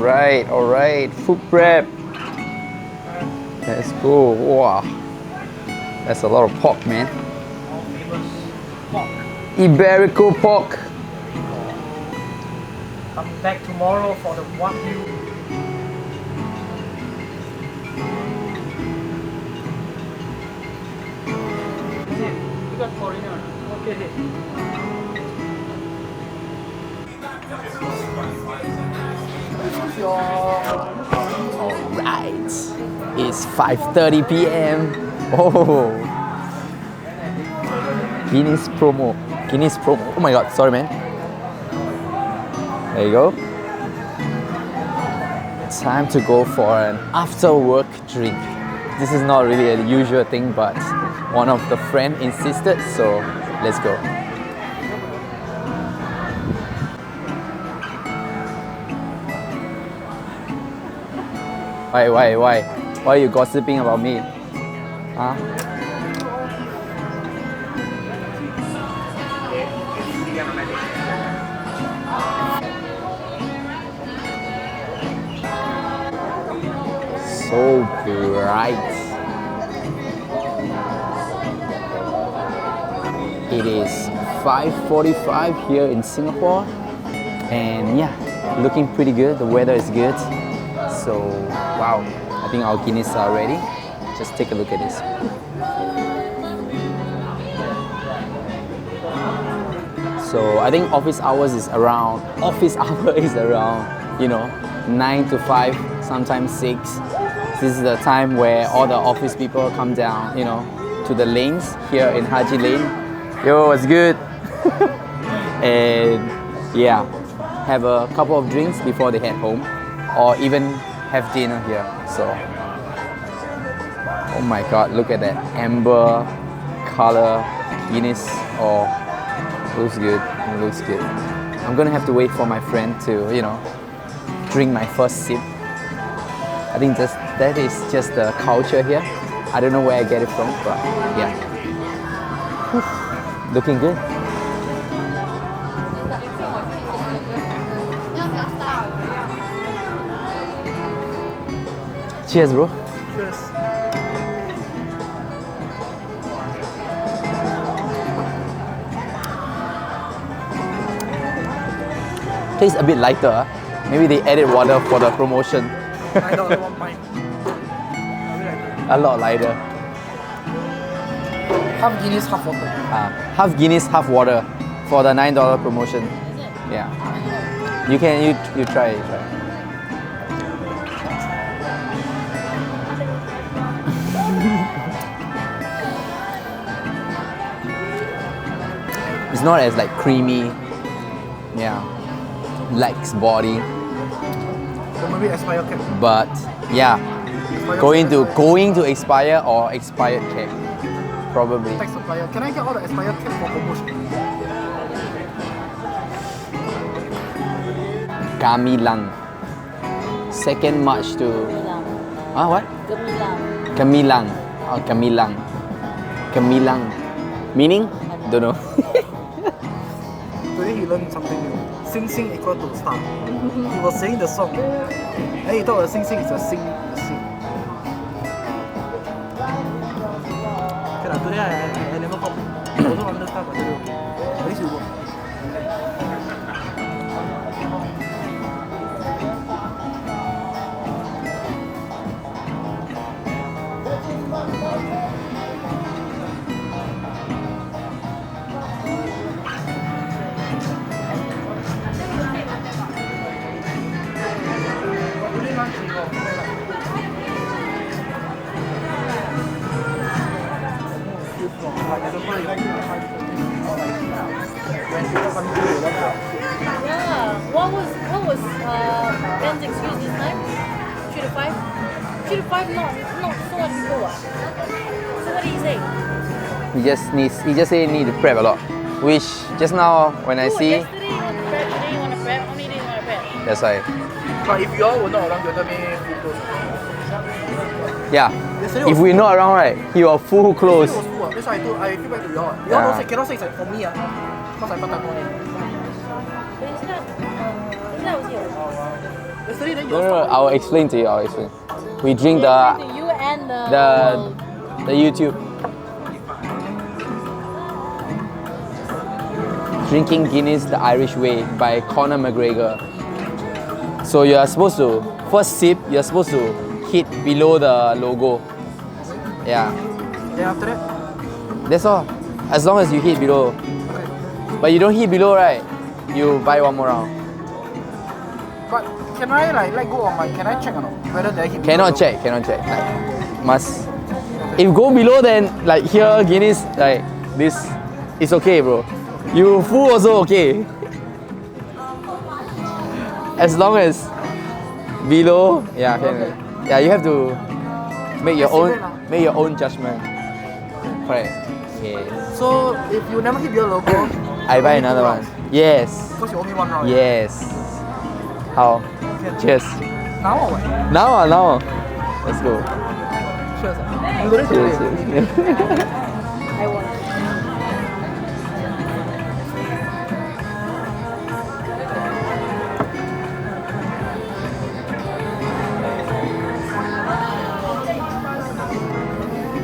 Alright. Food prep. Let's go. Wow. That's a lot of pork, man. Our famous pork. Iberico pork. Coming back tomorrow for the Wagyu. You got foreigner. Okay. Alright. It's 5:30 p.m. Oh. Guinness promo. Oh my god, sorry man. There you go. Time to go for an after work drink. This is not really a usual thing, but one of the friends insisted, so let's go. Why? Why are you gossiping about me? Huh? So bright. It is 5:45 here in Singapore, and yeah, looking pretty good. The weather is good. So, wow, I think our Guinness are ready. Just take a look at this. So, I think office hours is around, you know, 9 to 5, sometimes 6. This is the time where all the office people come down, you know, to the lanes here in Haji Lane. Yo, what's good? And yeah, have a couple of drinks before they head home, or even have dinner here. So, oh my god, look at that amber color Guinness. Oh, looks good. It looks good. I'm gonna have to wait for my friend to, you know, drink my first sip. I think that is just the culture here. I don't know where I get it from, but yeah. Looking good. Cheers, bro. Cheers. Tastes a bit lighter. Maybe they added water for the promotion. I don't want mine. A lot lighter. Half Guinness, half water. Half Guinness, half water for the $9 promotion. Yeah. You try it. It's not as like creamy. Yeah. Likes body. So maybe expire cap. But yeah. Going to expire or expired cake. Probably. Tech supplier. Can I get all the expired cap for promotion? Gamilang. 2nd March to... What? Gamilang. Oh, Gamilang. Meaning? Don't know. Today he learned something new. Sing sing equal to star. He was saying the song. And he thought the sing sing is a sing. Okay lah, today I never copy. I also understand, but today okay. At least you work. Yeah. What was Ben's excuse this time? 3 to 5? 3 to 5 not so much people what? So what did he say? He just say need to prep a lot. Which just now when I see, Yesterday you want to prep, today you want to prep, how many days you want to prep? that's why. But if you all were not around, you'll tell me full close. Yeah. Yesterday If we're not around, right, he will full close. Yesterday was full. That's why I feedback to you all. You all Yeah. don't say, cannot say it's like for me, because I part-time only. But yesterday I was here. Yesterday then you No, no, no, I'll explain to you. I'll explain. We drink To the you and the YouTube. Drinking Guinness the Irish Way by Conor McGregor. So you are supposed to first sip. You're supposed to hit below the logo. Yeah, Then after that, that's all. As long as you hit below. okay. But you don't hit below, right? You buy one more round. But can I like let go of my? Can I check or not whether they hit? Cannot check. Cannot check. Like, must. If go below, then like here Guinness like this, it's okay, bro. You full also okay. As long as below, yeah, can. Yeah, you have to make your own judgment. Correct. Okay. So if you never hit your logo, I buy another one. Yes. because you only one round. Yes. How? Can- Cheers. Now or what? Now. Let's go. Cheers. You don't need to Cheers. wait. Cheers. I won.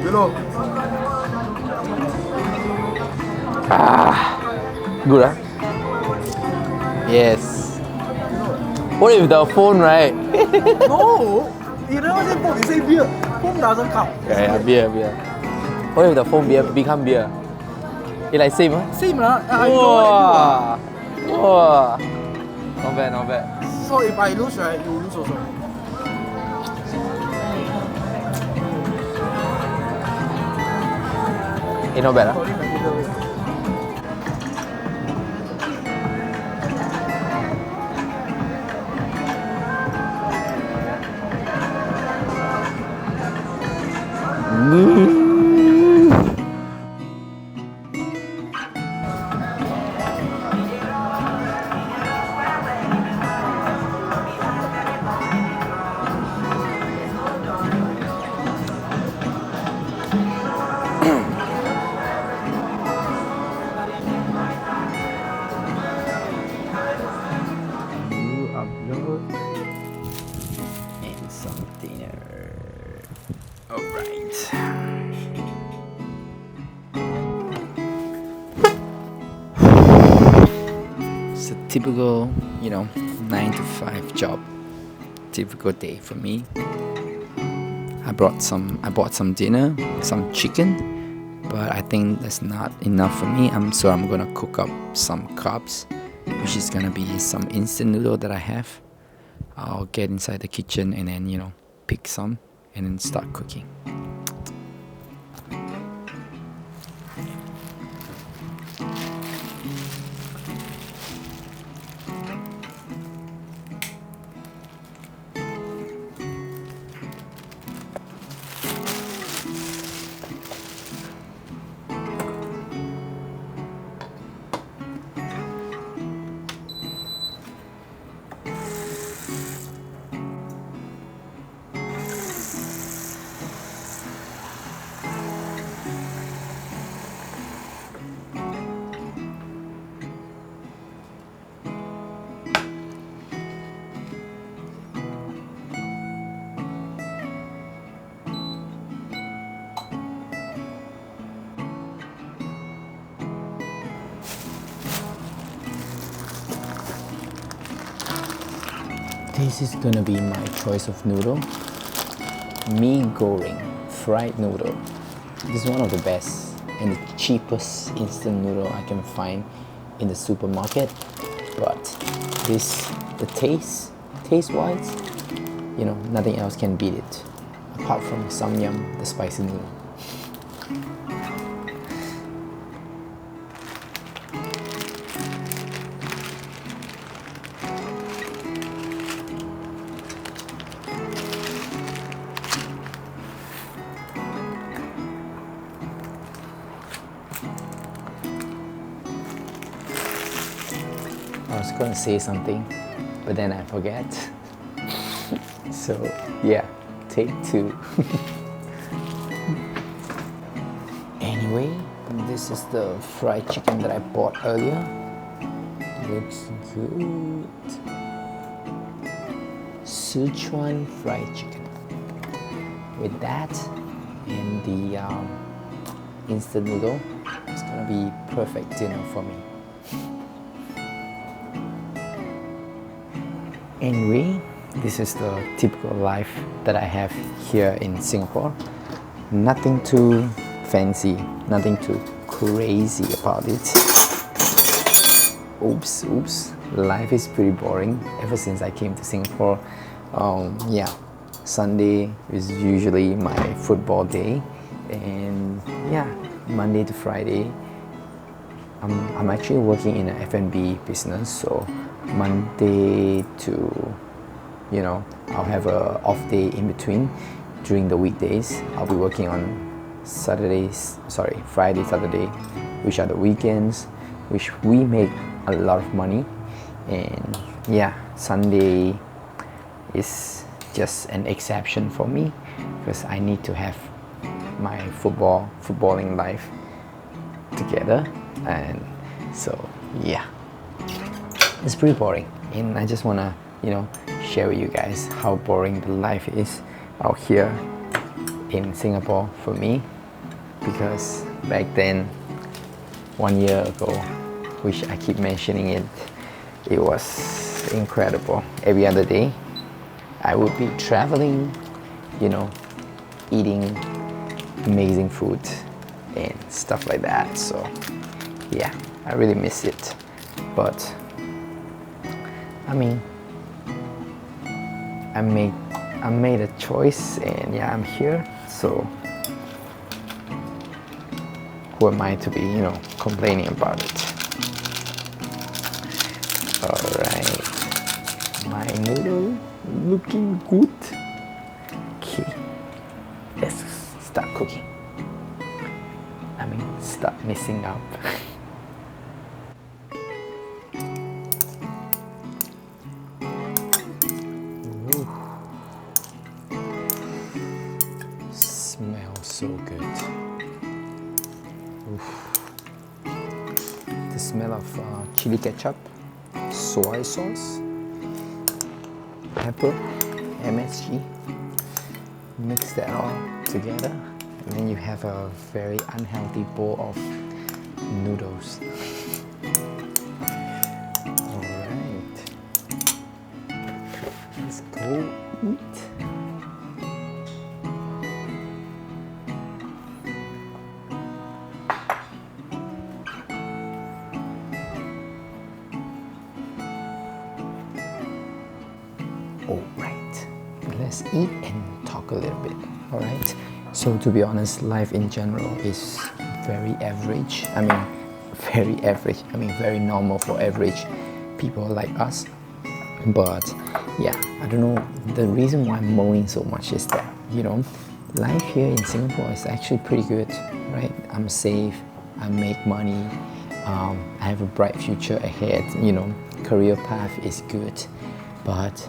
Below. Good, huh? Yes. What if the phone, right? No. You never say foam. You say beer. Foam doesn't count. Yeah, beer. What if the phone become beer? It like same, huh? Same lah. Wow. Wow. Not bad. So if I lose, right, you lose also. Not bad, huh? Sorry, my middle way. Upload and some dinner. Alright. It's a typical, 9 to 5 job. Typical day for me. I bought some dinner, some chicken, but I think that's not enough for me. So I'm gonna cook up some carbs, which is gonna be some instant noodle that I have. I'll get inside the kitchen and then pick some and then start cooking. This is gonna be my choice of noodle. Mee goreng fried noodle. This is one of the best and the cheapest instant noodle I can find in the supermarket. But the taste-wise, nothing else can beat it apart from samyang, the spicy noodle. I was gonna say something, but then I forget. So yeah, take 2. Anyway, this is the fried chicken that I bought earlier. Looks good. Sichuan fried chicken. With that and the instant noodle, it's gonna be perfect dinner for me. Anyway, this is the typical life that I have here in Singapore. Nothing too fancy, nothing too crazy about it. Oops. Life is pretty boring ever since I came to Singapore. Yeah, Sunday is usually my football day, and yeah, Monday to Friday I'm actually working in an F&B business, so Monday to, you know, I'll have a off day in between. During the weekdays I'll be working on Friday, Saturday, which are the weekends, which we make a lot of money. And yeah, Sunday is just an exception for me because I need to have my footballing life together. And so yeah, it's pretty boring, and I just wanna, you know, share with you guys how boring the life is out here in Singapore for me, because back then, 1 year ago, which I keep mentioning it, it was incredible. Every other day I would be traveling, you know, eating amazing food and stuff like that. So yeah, I really miss it. But I mean, I made a choice, and yeah, I'm here. So who am I to be, you know, complaining about it? Alright, my noodle looking good. Okay, let's start cooking. I mean, start messing up. Ooh. Smells so good. Oof. The smell of chili ketchup, soy sauce, pepper, MSG. Mix that all together, and then you have a very unhealthy bowl of noodles. Alright, let's go eat. Alright, let's eat and talk a little bit. Alright, so to be honest, life in general is very average. I mean, very normal for average people like us. But yeah, I don't know, the reason why I'm moaning so much is that, you know, life here in Singapore is actually pretty good, right? I'm safe, I make money, I have a bright future ahead, you know, career path is good. But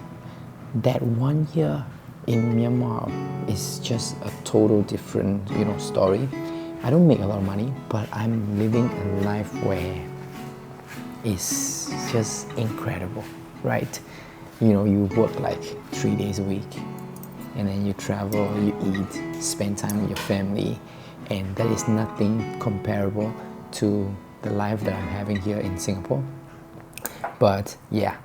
that 1 year in Myanmar is just a total different, you know, story. I don't make a lot of money, but I'm living a life where it's just incredible, right? You know, you work like 3 days a week, and then you travel, you eat, spend time with your family, and that is nothing comparable to the life that I'm having here in Singapore. But yeah,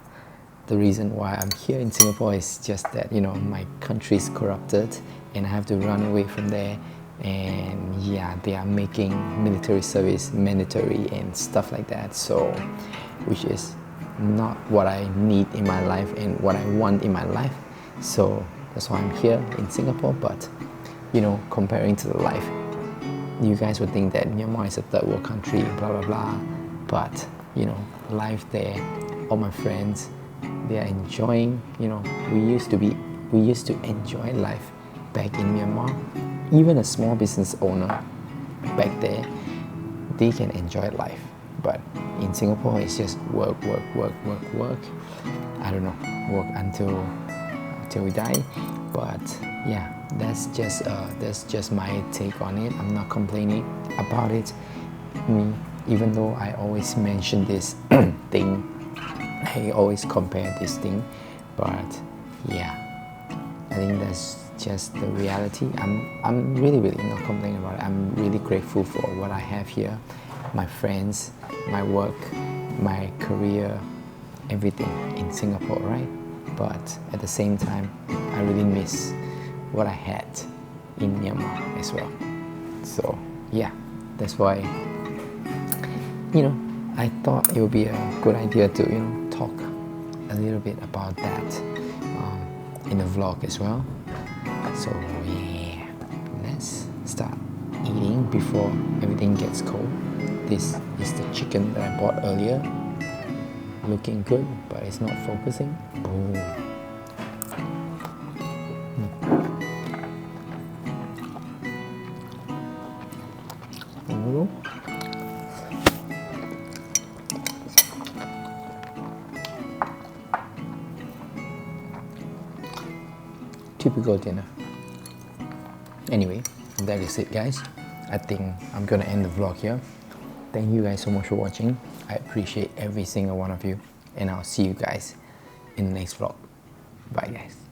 the reason why I'm here in Singapore is just that, you know, my country is corrupted and I have to run away from there. And yeah, they are making military service mandatory and stuff like that, so which is not what I need in my life and what I want in my life. So that's why I'm here in Singapore. But you know, comparing to the life, you guys would think that Myanmar is a third world country, blah blah blah, but you know, life there, all my friends, they are enjoying, you know, we used to enjoy life back in Myanmar. Even a small business owner back there, they can enjoy life. But in Singapore, it's just work. I don't know, work until we die. But yeah, that's just my take on it. I'm not complaining about it. Even though I always mention this thing, I always compare this thing. But yeah, I think that's just the reality. I'm really not complaining about it. I'm really grateful for what I have here, my friends, my work, my career, everything in Singapore, right? But at the same time, I really miss what I had in Myanmar as well. So yeah, that's why, I thought it would be a good idea to, talk a little bit about that in the vlog as well. So yeah, let's start eating before everything gets cold. This is the chicken that I bought earlier. Looking good, but it's not focusing. Boom. Typical dinner. Anyway, that is it, guys. I think I'm gonna end the vlog here. Thank you guys so much for watching. I appreciate every single one of you, and I'll see you guys in the next vlog. Bye, guys.